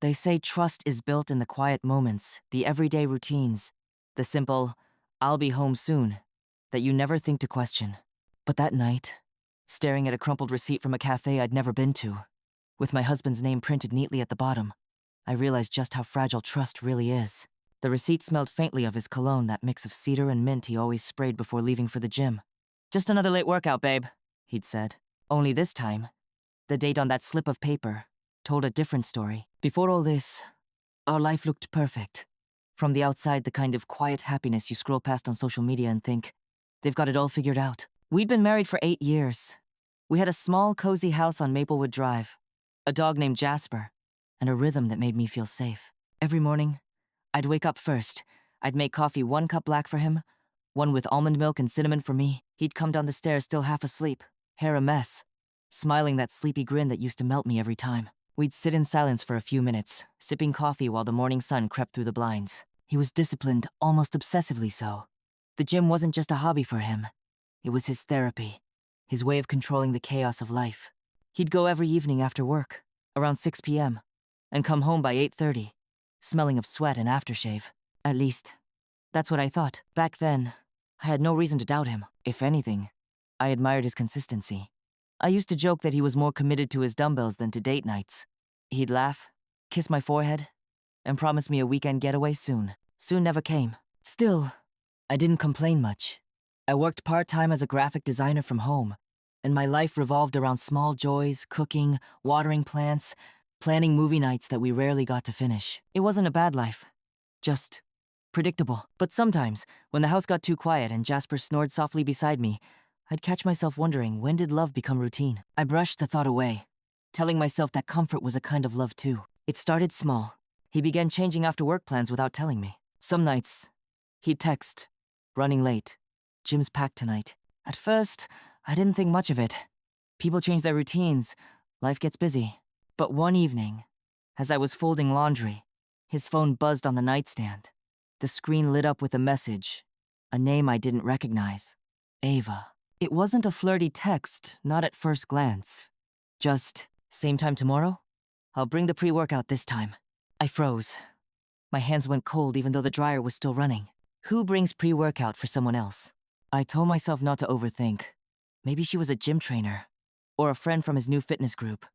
They say trust is built in the quiet moments, the everyday routines, the simple, "I'll be home soon," that you never think to question. But that night, staring at a crumpled receipt from a cafe I'd never been to, with my husband's name printed neatly at the bottom, I realized just how fragile trust really is. The receipt smelled faintly of his cologne, that mix of cedar and mint he always sprayed before leaving for the gym. "Just another late workout, babe," he'd said. Only this time, the date on that slip of paper told a different story. Before all this, our life looked perfect. From the outside, the kind of quiet happiness you scroll past on social media and think, they've got it all figured out. We'd been married for 8 years. We had a small, cozy house on Maplewood Drive, a dog named Jasper, and a rhythm that made me feel safe. Every morning, I'd wake up first. I'd make coffee 1 cup black for him, 1 with almond milk and cinnamon for me. He'd come down the stairs still half asleep, hair a mess, smiling that sleepy grin that used to melt me every time. We'd sit in silence for a few minutes, sipping coffee while the morning sun crept through the blinds. He was disciplined, almost obsessively so. The gym wasn't just a hobby for him. It was his therapy, his way of controlling the chaos of life. He'd go every evening after work, around 6 p.m., and come home by 8:30, smelling of sweat and aftershave. At least, that's what I thought. Back then, I had no reason to doubt him. If anything, I admired his consistency. I used to joke that he was more committed to his dumbbells than to date nights. He'd laugh, kiss my forehead, and promise me a weekend getaway soon. Soon never came. Still, I didn't complain much. I worked part-time as a graphic designer from home, and my life revolved around small joys, cooking, watering plants, planning movie nights that we rarely got to finish. It wasn't a bad life, just predictable. But sometimes, when the house got too quiet and Jasper snored softly beside me, I'd catch myself wondering, when did love become routine? I brushed the thought away, telling myself that comfort was a kind of love too. It started small. He began changing after-work plans without telling me. Some nights, he'd text, "Running late. Gym's packed tonight." At first, I didn't think much of it. People change their routines. Life gets busy. But one evening, as I was folding laundry, his phone buzzed on the nightstand. The screen lit up with a message, a name I didn't recognize. Ava. It wasn't a flirty text, not at first glance. Just, "Same time tomorrow? I'll bring the pre-workout this time." I froze. My hands went cold even though the dryer was still running. Who brings pre-workout for someone else? I told myself not to overthink. Maybe she was a gym trainer, or a friend from his new fitness group.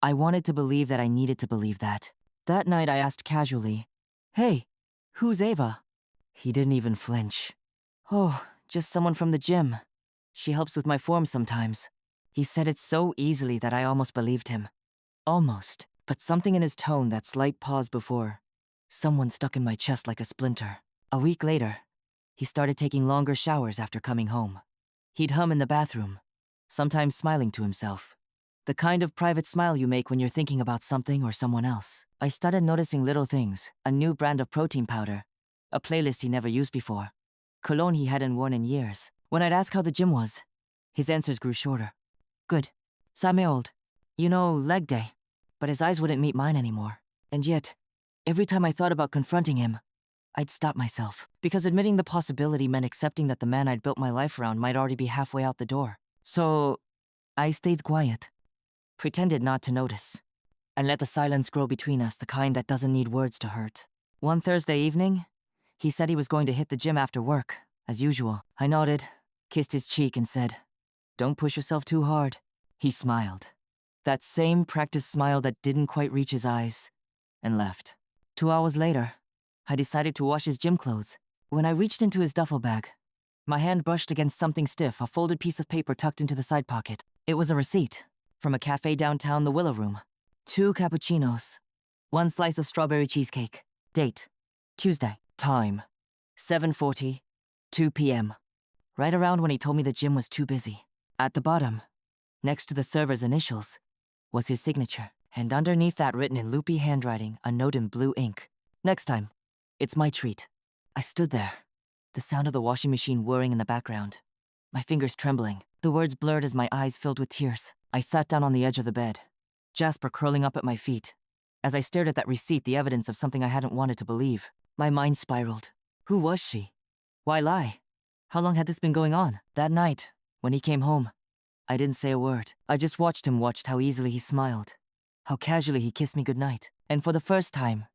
I wanted to believe that I needed to believe that. That night I asked casually, "Hey, who's Ava?" He didn't even flinch. "Oh, just someone from the gym. She helps with my form sometimes." He said it so easily that I almost believed him. Almost. But something in his tone, that slight pause before, someone stuck in my chest like a splinter. A week later, he started taking longer showers after coming home. He'd hum in the bathroom, sometimes smiling to himself. The kind of private smile you make when you're thinking about something or someone else. I started noticing little things, a new brand of protein powder, a playlist he never used before, cologne he hadn't worn in years. When I'd ask how the gym was, his answers grew shorter. "Good. Same old. You know, leg day." But his eyes wouldn't meet mine anymore. And yet, every time I thought about confronting him, I'd stop myself. Because admitting the possibility meant accepting that the man I'd built my life around might already be halfway out the door. So, I stayed quiet, pretended not to notice, and let the silence grow between us, the kind that doesn't need words to hurt. One Thursday evening, he said he was going to hit the gym after work, as usual. I nodded, kissed his cheek, and said, "Don't push yourself too hard." He smiled. That same practiced smile that didn't quite reach his eyes, and left. 2 hours later, I decided to wash his gym clothes. When I reached into his duffel bag, my hand brushed against something stiff, a folded piece of paper tucked into the side pocket. It was a receipt from a cafe downtown, the Willow Room. 2 cappuccinos, 1 slice of strawberry cheesecake. Date, Tuesday. Time, 7:40, 2 p.m. Right around when he told me the gym was too busy. At the bottom, next to the server's initials, was his signature. And underneath that, written in loopy handwriting, a note in blue ink. "Next time, it's my treat." I stood there, the sound of the washing machine whirring in the background, my fingers trembling. The words blurred as my eyes filled with tears. I sat down on the edge of the bed, Jasper curling up at my feet. As I stared at that receipt, the evidence of something I hadn't wanted to believe, my mind spiraled. Who was she? Why lie? How long had this been going on? That night, when he came home, I didn't say a word. I just watched him, watched how easily he smiled, how casually he kissed me goodnight. And for the first time,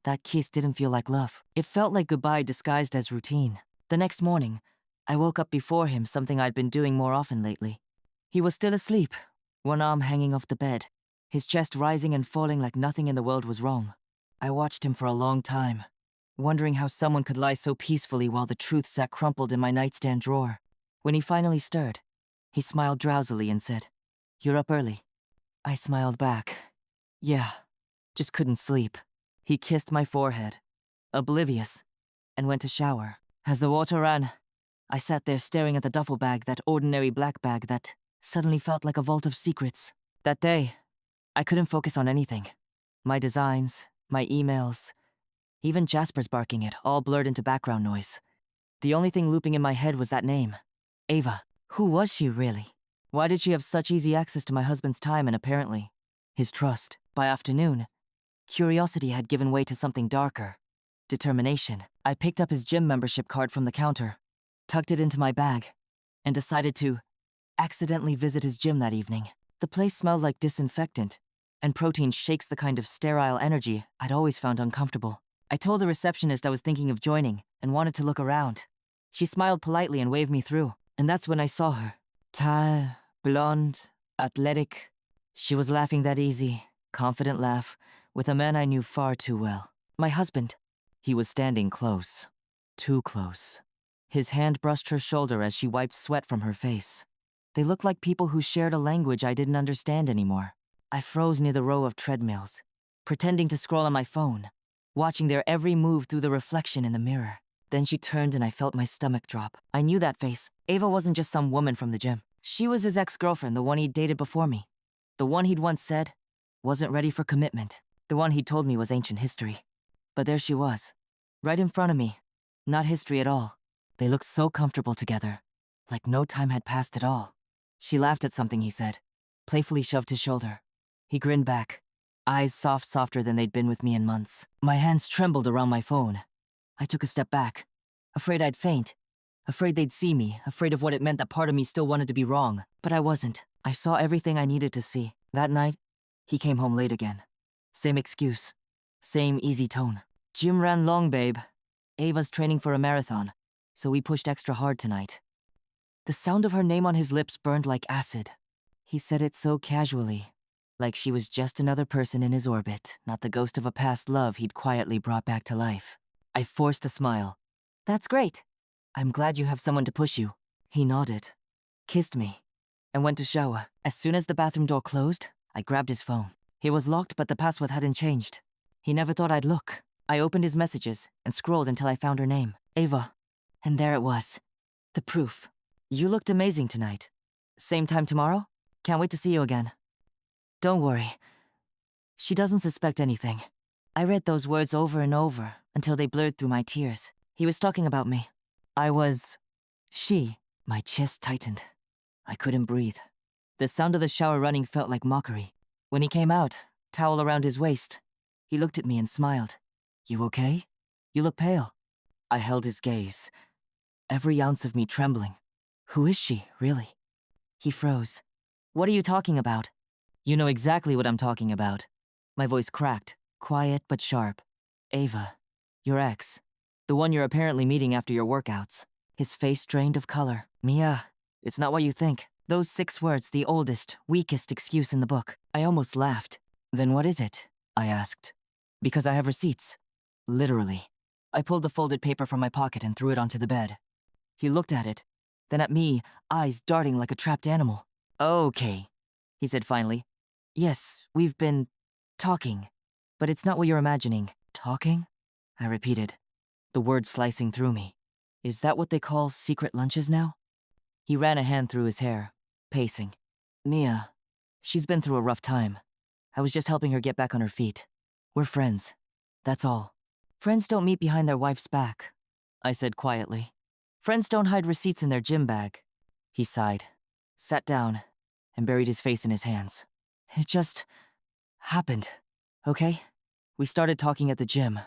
that kiss didn't feel like love. It felt like goodbye disguised as routine. The next morning, I woke up before him, something I'd been doing more often lately. He was still asleep, one arm hanging off the bed, his chest rising and falling like nothing in the world was wrong. I watched him for a long time, wondering how someone could lie so peacefully while the truth sat crumpled in my nightstand drawer. When he finally stirred, he smiled drowsily and said, "You're up early." I smiled back. "Yeah, just couldn't sleep." He kissed my forehead, oblivious, and went to shower. As the water ran, I sat there staring at the duffel bag, that ordinary black bag that suddenly felt like a vault of secrets. That day, I couldn't focus on anything. My designs, my emails, even Jasper's barking it, all blurred into background noise. The only thing looping in my head was that name, Ava. Who was she, really? Why did she have such easy access to my husband's time and apparently his trust? By afternoon, curiosity had given way to something darker. Determination. I picked up his gym membership card from the counter, tucked it into my bag, and decided to accidentally visit his gym that evening. The place smelled like disinfectant, and protein shakes, the kind of sterile energy I'd always found uncomfortable. I told the receptionist I was thinking of joining and wanted to look around. She smiled politely and waved me through, and that's when I saw her. Tall, blonde, athletic. She was laughing that easy, confident laugh with a man I knew far too well. My husband. He was standing close. Too close. His hand brushed her shoulder as she wiped sweat from her face. They looked like people who shared a language I didn't understand anymore. I froze near the row of treadmills, pretending to scroll on my phone, watching their every move through the reflection in the mirror. Then she turned and I felt my stomach drop. I knew that face. Ava wasn't just some woman from the gym. She was his ex-girlfriend, the one he'd dated before me. The one he'd once said wasn't ready for commitment. The one he'd told me was ancient history. But there she was, right in front of me. Not history at all. They looked so comfortable together, like no time had passed at all. She laughed at something he said, playfully shoved his shoulder. He grinned back, eyes softer than they'd been with me in months. My hands trembled around my phone. I took a step back, afraid I'd faint, afraid they'd see me, afraid of what it meant that part of me still wanted to be wrong. But I wasn't. I saw everything I needed to see. That night, he came home late again. Same excuse, same easy tone. Gym ran long, babe. Ava's training for a marathon, so we pushed extra hard tonight. The sound of her name on his lips burned like acid. He said it so casually, like she was just another person in his orbit, not the ghost of a past love he'd quietly brought back to life. I forced a smile. "That's great. I'm glad you have someone to push you." He nodded, kissed me, and went to shower. As soon as the bathroom door closed, I grabbed his phone. It was locked, but the password hadn't changed. He never thought I'd look. I opened his messages and scrolled until I found her name, Ava. And there it was. The proof. "You looked amazing tonight. Same time tomorrow? Can't wait to see you again." Don't worry. She doesn't suspect anything. I read those words over and over until they blurred through my tears. He was talking about me. She. My chest tightened. I couldn't breathe. The sound of the shower running felt like mockery. When he came out, towel around his waist, he looked at me and smiled. "You okay? You look pale." I held his gaze, every ounce of me trembling. Who is she, really? He froze. "What are you talking about?" "You know exactly what I'm talking about." My voice cracked, quiet but sharp. "Ava, your ex. The one you're apparently meeting after your workouts." His face drained of color. "Mia, it's not what you think." Those 6 words, the oldest, weakest excuse in the book. I almost laughed. "Then what is it?" I asked. "Because I have receipts." Literally. I pulled the folded paper from my pocket and threw it onto the bed. He looked at it, then at me, eyes darting like a trapped animal. "Okay," he said finally. "Yes, we've been talking, but it's not what you're imagining." "Talking?" I repeated, the words slicing through me. Is that what they call secret lunches now? He ran a hand through his hair, pacing. "Mia, she's been through a rough time. I was just helping her get back on her feet. We're friends. That's all." "Friends don't meet behind their wife's back," I said quietly. "Friends don't hide receipts in their gym bag." He sighed, sat down, and buried his face in his hands. "It just happened, okay? We started talking at the gym.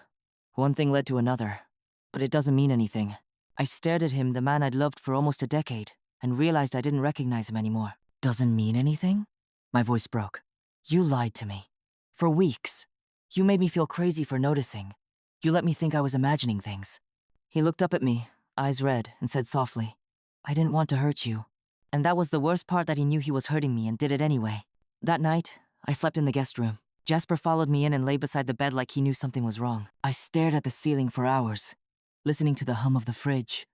One thing led to another, but it doesn't mean anything." I stared at him, the man I'd loved for almost a decade, and realized I didn't recognize him anymore. "Doesn't mean anything?" My voice broke. "You lied to me. For weeks. You made me feel crazy for noticing. You let me think I was imagining things. He looked up at me, eyes red, and said softly, I didn't want to hurt you. And that was the worst part, that he knew he was hurting me and did it anyway. That night, I slept in the guest room. Jasper followed me in and lay beside the bed like he knew something was wrong. I stared at the ceiling for hours, listening to the hum of the fridge,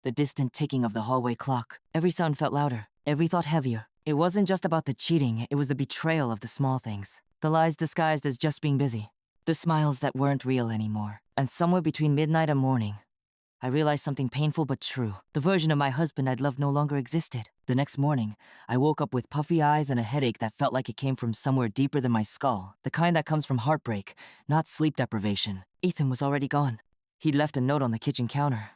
the distant ticking of the hallway clock. Every sound felt louder, every thought heavier. It wasn't just about the cheating, it was the betrayal of the small things. The lies disguised as just being busy. The smiles that weren't real anymore. And somewhere between midnight and morning, I realized something painful but true. The version of my husband I'd loved no longer existed. The next morning, I woke up with puffy eyes and a headache that felt like it came from somewhere deeper than my skull. The kind that comes from heartbreak, not sleep deprivation. Ethan was already gone. He'd left a note on the kitchen counter,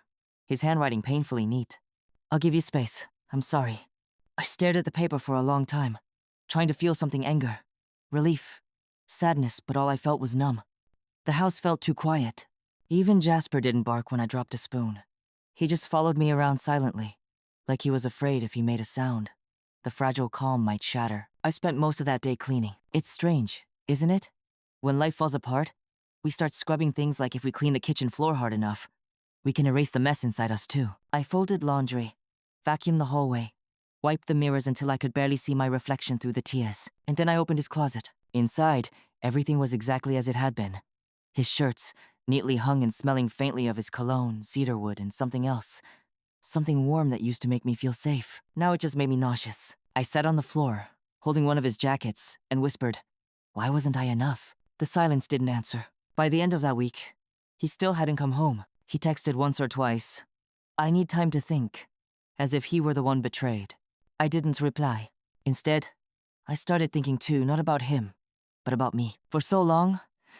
his handwriting painfully neat. I'll give you space. I'm sorry. I stared at the paper for a long time, trying to feel something: anger, relief, sadness, but all I felt was numb. The house felt too quiet. Even Jasper didn't bark when I dropped a spoon. He just followed me around silently, like he was afraid if he made a sound, the fragile calm might shatter. I spent most of that day cleaning. It's strange, isn't it? When life falls apart, we start scrubbing things like if we clean the kitchen floor hard enough, we can erase the mess inside us too. I folded laundry, vacuumed the hallway, wiped the mirrors until I could barely see my reflection through the tears. And then I opened his closet. Inside, everything was exactly as it had been. His shirts, neatly hung and smelling faintly of his cologne, cedarwood, and something else. Something warm that used to make me feel safe. Now it just made me nauseous. I sat on the floor, holding one of his jackets, and whispered, why wasn't I enough? The silence didn't answer. By the end of that week, he still hadn't come home. He texted once or twice, I need time to think, as if he were the one betrayed. I didn't reply. Instead, I started thinking too, not about him, but about me. For so long,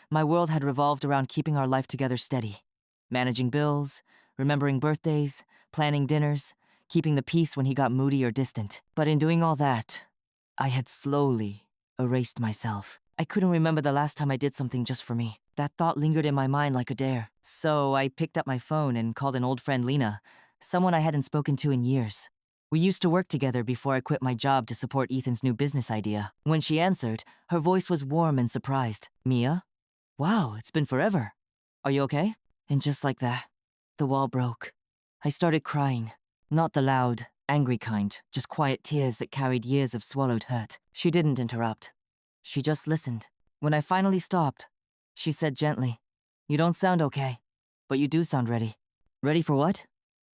my world had revolved around keeping our life together steady. Managing bills, remembering birthdays, planning dinners, keeping the peace when he got moody or distant. But in doing all that, I had slowly erased myself. I couldn't remember the last time I did something just for me. That thought lingered in my mind like a dare. So I picked up my phone and called an old friend, Lena, someone I hadn't spoken to in years. We used to work together before I quit my job to support Ethan's new business idea. When she answered, her voice was warm and surprised. Mia? Wow, it's been forever. Are you okay? And just like that, the wall broke. I started crying. Not the loud, angry kind, just quiet tears that carried years of swallowed hurt. She didn't interrupt. She just listened. When I finally stopped, she said gently, you don't sound okay, but you do sound ready. Ready for what?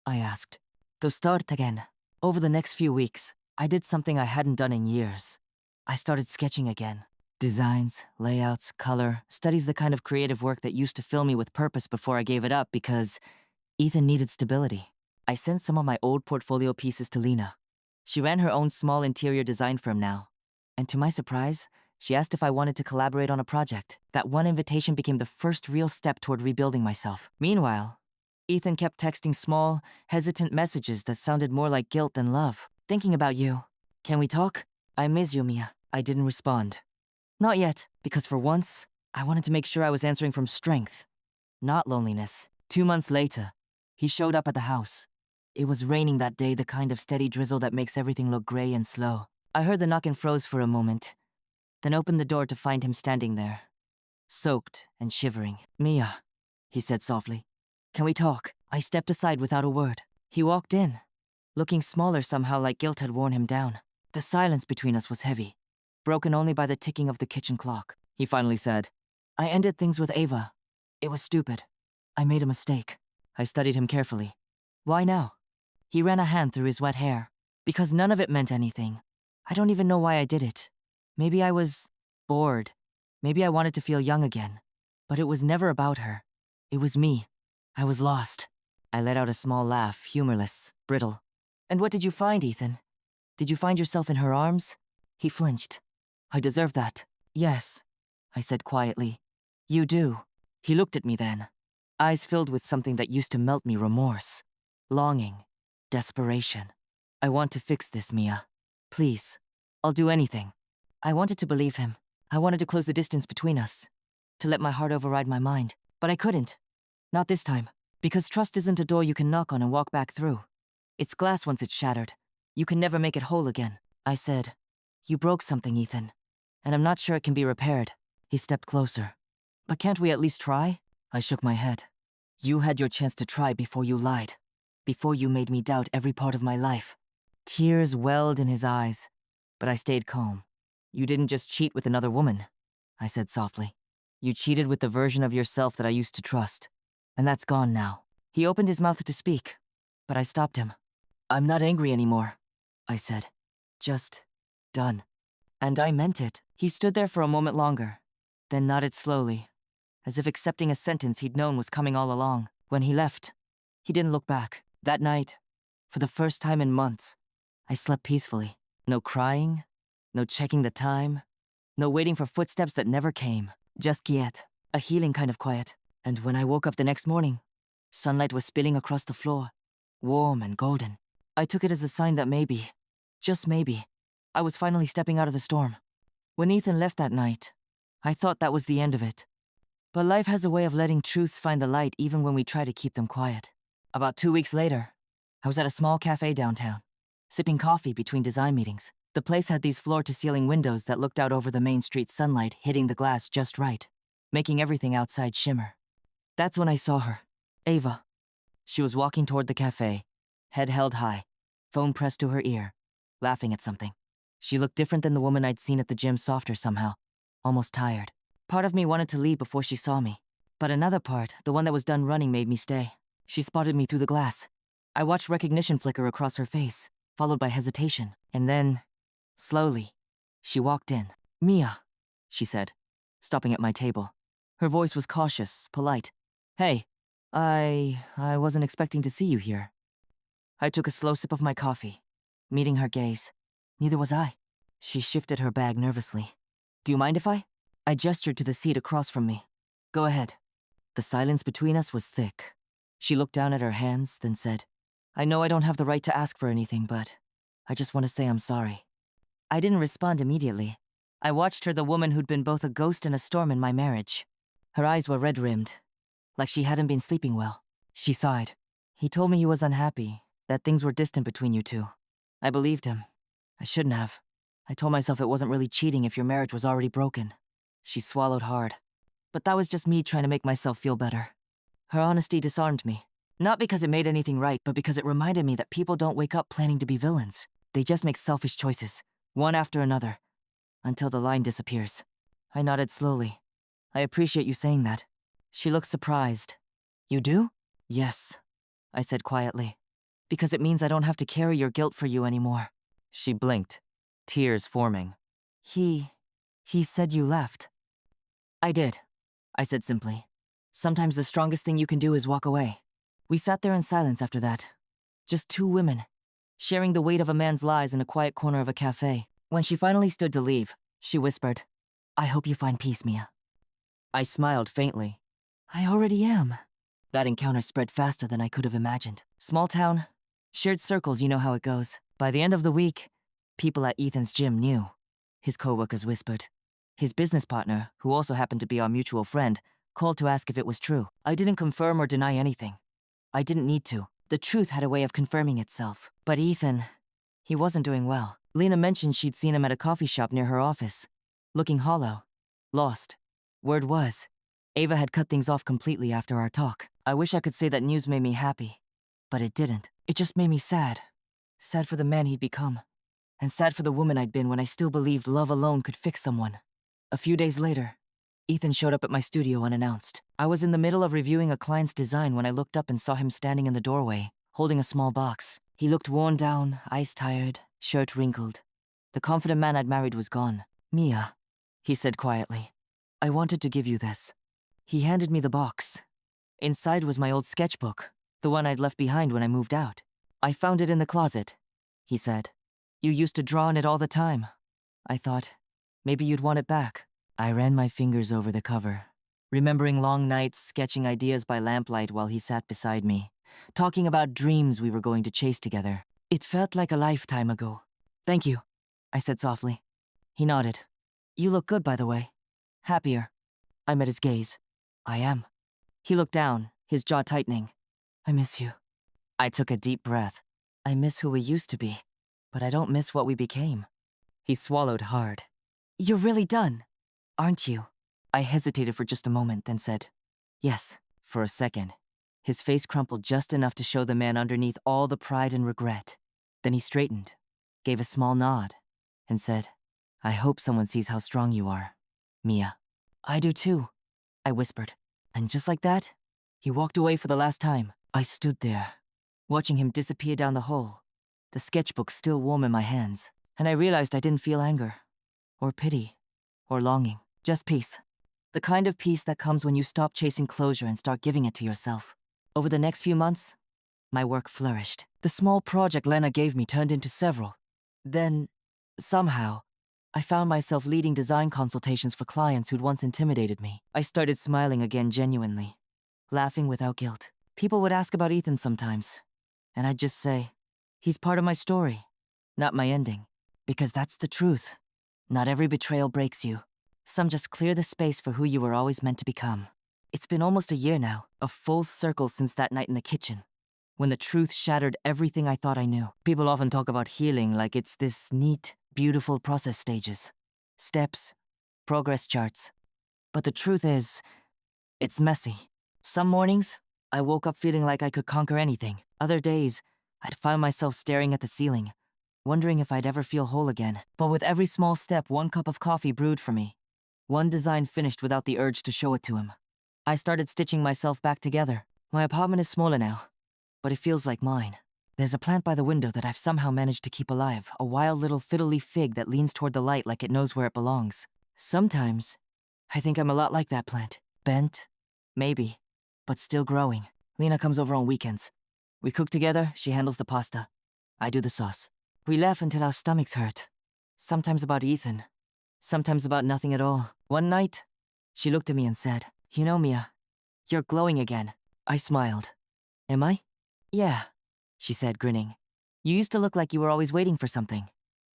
I asked. To start again. Over the next few weeks, I did something I hadn't done in years. I started sketching again. Designs, layouts, color, studies, the kind of creative work that used to fill me with purpose before I gave it up because Ethan needed stability. I sent some of my old portfolio pieces to Lena. She ran her own small interior design firm now. And to my surprise, she asked if I wanted to collaborate on a project. That one invitation became the first real step toward rebuilding myself. Meanwhile, Ethan kept texting small, hesitant messages that sounded more like guilt than love. Thinking about you. Can we talk? I miss you, Mia. I didn't respond. Not yet, because for once, I wanted to make sure I was answering from strength, not loneliness. 2 months later, he showed up at the house. It was raining that day, the kind of steady drizzle that makes everything look gray and slow. I heard the knock and froze for a moment, then opened the door to find him standing there, soaked and shivering. Mia, he said softly. Can we talk? I stepped aside without a word. He walked in, looking smaller somehow, like guilt had worn him down. The silence between us was heavy, broken only by the ticking of the kitchen clock. He finally said, I ended things with Ava. It was stupid. I made a mistake. I studied him carefully. Why now? He ran a hand through his wet hair. Because none of it meant anything. I don't even know why I did it. Maybe I was bored. Maybe I wanted to feel young again. But it was never about her. It was me. I was lost. I let out a small laugh, humorless, brittle. And what did you find, Ethan? Did you find yourself in her arms? He flinched. I deserve that. Yes, I said quietly. You do. He looked at me then, eyes filled with something that used to melt me: remorse, longing, desperation. I want to fix this, Mia. Please. I'll do anything. I wanted to believe him. I wanted to close the distance between us, to let my heart override my mind. But I couldn't. Not this time. Because trust isn't a door you can knock on and walk back through. It's glass once it's shattered. You can never make it whole again. I said, you broke something, Ethan, and I'm not sure it can be repaired. He stepped closer. But can't we at least try? I shook my head. You had your chance to try before you lied. Before you made me doubt every part of my life. Tears welled in his eyes, but I stayed calm. You didn't just cheat with another woman, I said softly. You cheated with the version of yourself that I used to trust. And that's gone now. He opened his mouth to speak, but I stopped him. I'm not angry anymore, I said. Just done. And I meant it. He stood there for a moment longer, then nodded slowly, as if accepting a sentence he'd known was coming all along. When he left, he didn't look back. That night, for the first time in months, I slept peacefully. No crying, no checking the time, no waiting for footsteps that never came. Just quiet, a healing kind of quiet. And when I woke up the next morning, sunlight was spilling across the floor, warm and golden. I took it as a sign that maybe, just maybe, I was finally stepping out of the storm. When Ethan left that night, I thought that was the end of it. But life has a way of letting truths find the light even when we try to keep them quiet. About 2 weeks later, I was at a small cafe downtown, sipping coffee between design meetings. The place had these floor-to-ceiling windows that looked out over the main street, sunlight hitting the glass just right, making everything outside shimmer. That's when I saw her, Ava. She was walking toward the cafe, head held high, phone pressed to her ear, laughing at something. She looked different than the woman I'd seen at the gym, softer somehow, almost tired. Part of me wanted to leave before she saw me, but another part, the one that was done running, made me stay. She spotted me through the glass. I watched recognition flicker across her face, followed by hesitation, and then, slowly, she walked in. Mia, she said, stopping at my table. Her voice was cautious, polite. Hey, I wasn't expecting to see you here. I took a slow sip of my coffee, meeting her gaze. Neither was I. She shifted her bag nervously. Do you mind if I? I gestured to the seat across from me. Go ahead. The silence between us was thick. She looked down at her hands, then said, I know I don't have the right to ask for anything, but I just want to say I'm sorry. I didn't respond immediately. I watched her, the woman who'd been both a ghost and a storm in my marriage. Her eyes were red-rimmed, like she hadn't been sleeping well. She sighed. He told me he was unhappy, that things were distant between you two. I believed him. I shouldn't have. I told myself it wasn't really cheating if your marriage was already broken. She swallowed hard. But that was just me trying to make myself feel better. Her honesty disarmed me. Not because it made anything right, but because it reminded me that people don't wake up planning to be villains. They just make selfish choices, one after another, until the line disappears. I nodded slowly. I appreciate you saying that. She looked surprised. You do? Yes, I said quietly. Because it means I don't have to carry your guilt for you anymore. She blinked, tears forming. He said you left. I did, I said simply. Sometimes the strongest thing you can do is walk away. We sat there in silence after that. Just two women, sharing the weight of a man's lies in a quiet corner of a cafe. When she finally stood to leave, she whispered, I hope you find peace, Mia. I smiled faintly. I already am. That encounter spread faster than I could have imagined. Small town, shared circles, you know how it goes. By the end of the week, people at Ethan's gym knew. His coworkers whispered. His business partner, who also happened to be our mutual friend, called to ask if it was true. I didn't confirm or deny anything. I didn't need to. The truth had a way of confirming itself. But Ethan, he wasn't doing well. Lena mentioned she'd seen him at a coffee shop near her office, looking hollow, lost. Word was, Ava had cut things off completely after our talk. I wish I could say that news made me happy, but it didn't. It just made me sad. Sad for the man he'd become, and sad for the woman I'd been when I still believed love alone could fix someone. A few days later, Ethan showed up at my studio unannounced. I was in the middle of reviewing a client's design when I looked up and saw him standing in the doorway, holding a small box. He looked worn down, eyes tired, shirt wrinkled. The confident man I'd married was gone. Mia, he said quietly, I wanted to give you this. He handed me the box. Inside was my old sketchbook, the one I'd left behind when I moved out. I found it in the closet, he said. You used to draw on it all the time. I thought, maybe you'd want it back. I ran my fingers over the cover, remembering long nights sketching ideas by lamplight while he sat beside me, talking about dreams we were going to chase together. It felt like a lifetime ago. Thank you, I said softly. He nodded. You look good, by the way. Happier. I met his gaze. I am. He looked down, his jaw tightening. I miss you. I took a deep breath. I miss who we used to be, but I don't miss what we became. He swallowed hard. You're really done, aren't you? I hesitated for just a moment, then said, yes, for a second. His face crumpled just enough to show the man underneath all the pride and regret. Then he straightened, gave a small nod, and said, I hope someone sees how strong you are, Mia. I do too, I whispered. And just like that, he walked away for the last time. I stood there, watching him disappear down the hall, the sketchbook still warm in my hands, and I realized I didn't feel anger, or pity, or longing, just peace. The kind of peace that comes when you stop chasing closure and start giving it to yourself. Over the next few months, my work flourished. The small project Lena gave me turned into several. Then, somehow, I found myself leading design consultations for clients who'd once intimidated me. I started smiling again genuinely, laughing without guilt. People would ask about Ethan sometimes, and I'd just say, he's part of my story, not my ending. Because that's the truth. Not every betrayal breaks you. Some just clear the space for who you were always meant to become. It's been almost a year now, a full circle since that night in the kitchen, when the truth shattered everything I thought I knew. People often talk about healing like it's this neat, beautiful process stages, steps, progress charts. But the truth is, it's messy. Some mornings, I woke up feeling like I could conquer anything. Other days, I'd find myself staring at the ceiling, wondering if I'd ever feel whole again. But with every small step, one cup of coffee brewed for me, one design finished without the urge to show it to him. I started stitching myself back together. My apartment is smaller now, but it feels like mine. There's a plant by the window that I've somehow managed to keep alive, a wild little fiddly fig that leans toward the light like it knows where it belongs. Sometimes, I think I'm a lot like that plant. Bent, maybe, but still growing. Lena comes over on weekends. We cook together, she handles the pasta. I do the sauce. We laugh until our stomachs hurt. Sometimes about Ethan, sometimes about nothing at all. One night, she looked at me and said, you know, Mia, you're glowing again. I smiled. Am I? Yeah, she said, grinning. You used to look like you were always waiting for something.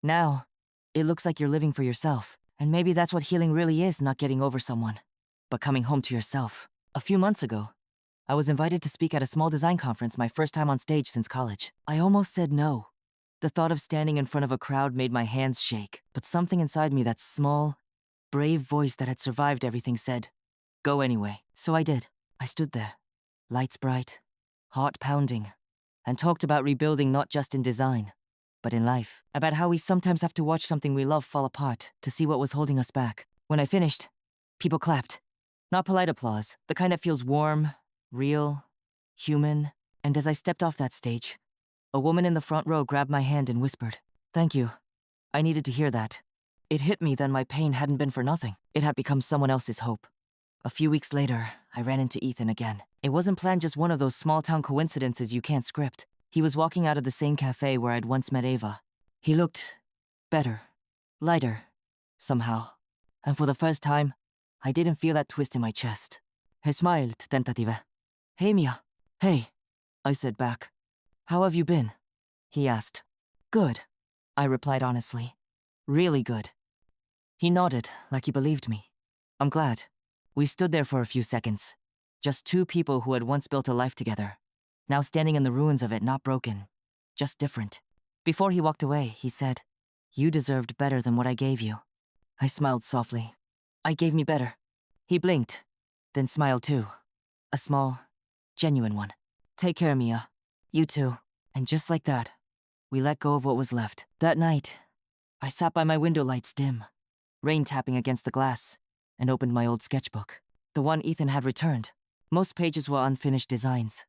Now, it looks like you're living for yourself. And maybe that's what healing really is, not getting over someone, but coming home to yourself. A few months ago, I was invited to speak at a small design conference, my first time on stage since college. I almost said no. The thought of standing in front of a crowd made my hands shake, but something inside me, that small, brave voice that had survived everything, said, go anyway. So I did. I stood there, lights bright, heart pounding, and talked about rebuilding not just in design, but in life. About how we sometimes have to watch something we love fall apart to see what was holding us back. When I finished, people clapped. Not polite applause, the kind that feels warm, real, human. And as I stepped off that stage, a woman in the front row grabbed my hand and whispered, thank you. I needed to hear that. It hit me then my pain hadn't been for nothing. It had become someone else's hope. A few weeks later, I ran into Ethan again. It wasn't planned, just one of those small-town coincidences you can't script. He was walking out of the same cafe where I'd once met Ava. He looked better, lighter, somehow. And for the first time, I didn't feel that twist in my chest. He smiled tentative. Hey, Mia. Hey, I said back. How have you been? He asked. Good, I replied honestly. Really good. He nodded, like he believed me. I'm glad. We stood there for a few seconds. Just two people who had once built a life together, now standing in the ruins of it, not broken, just different. Before he walked away, he said, you deserved better than what I gave you. I smiled softly. I gave me better. He blinked, then smiled too. A small, genuine one. Take care, Mia. You too. And just like that, we let go of what was left. That night, I sat by my window, lights dim, rain tapping against the glass, and opened my old sketchbook. The one Ethan had returned. Most pages were unfinished designs.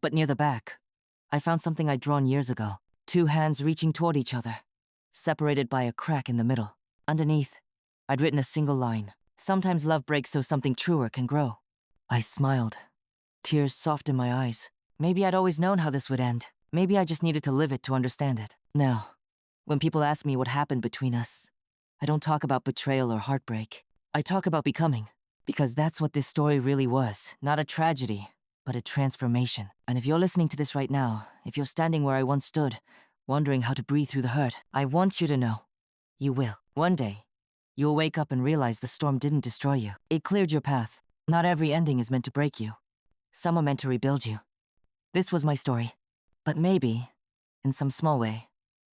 But near the back, I found something I'd drawn years ago. Two hands reaching toward each other, separated by a crack in the middle. Underneath, I'd written a single line. Sometimes love breaks so something truer can grow. I smiled. Tears soft in my eyes. Maybe I'd always known how this would end. Maybe I just needed to live it to understand it. Now, when people ask me what happened between us, I don't talk about betrayal or heartbreak. I talk about becoming. Because that's what this story really was. Not a tragedy, but a transformation. And if you're listening to this right now, if you're standing where I once stood, wondering how to breathe through the hurt, I want you to know, you will. One day, you'll wake up and realize the storm didn't destroy you. It cleared your path. Not every ending is meant to break you. Some are meant to rebuild you. This was my story. But maybe, in some small way,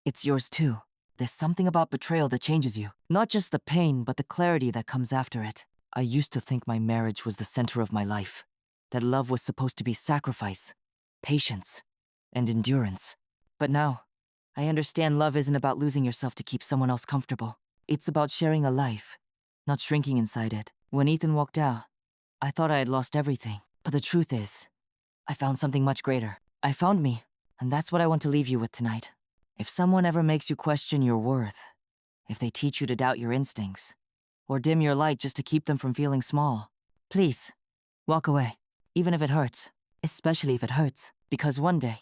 it's yours too. There's something about betrayal that changes you. Not just the pain, but the clarity that comes after it. I used to think my marriage was the center of my life, that love was supposed to be sacrifice, patience, and endurance. But now, I understand love isn't about losing yourself to keep someone else comfortable. It's about sharing a life, not shrinking inside it. When Ethan walked out, I thought I had lost everything. But the truth is, I found something much greater. I found me, and that's what I want to leave you with tonight. If someone ever makes you question your worth, if they teach you to doubt your instincts, or dim your light just to keep them from feeling small, please, walk away, even if it hurts, especially if it hurts, because one day,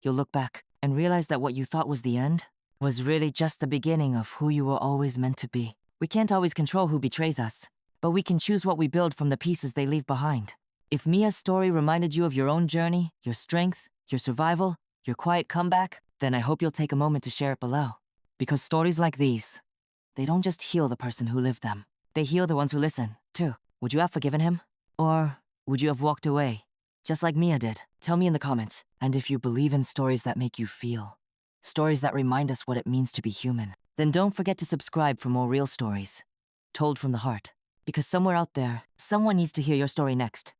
you'll look back and realize that what you thought was the end was really just the beginning of who you were always meant to be. We can't always control who betrays us, but we can choose what we build from the pieces they leave behind. If Mia's story reminded you of your own journey, your strength, your survival, your quiet comeback, then I hope you'll take a moment to share it below. Because stories like these, they don't just heal the person who lived them. They heal the ones who listen, too. Would you have forgiven him? Or would you have walked away, just like Mia did? Tell me in the comments. And if you believe in stories that make you feel, stories that remind us what it means to be human, then don't forget to subscribe for more real stories, told from the heart. Because somewhere out there, someone needs to hear your story next.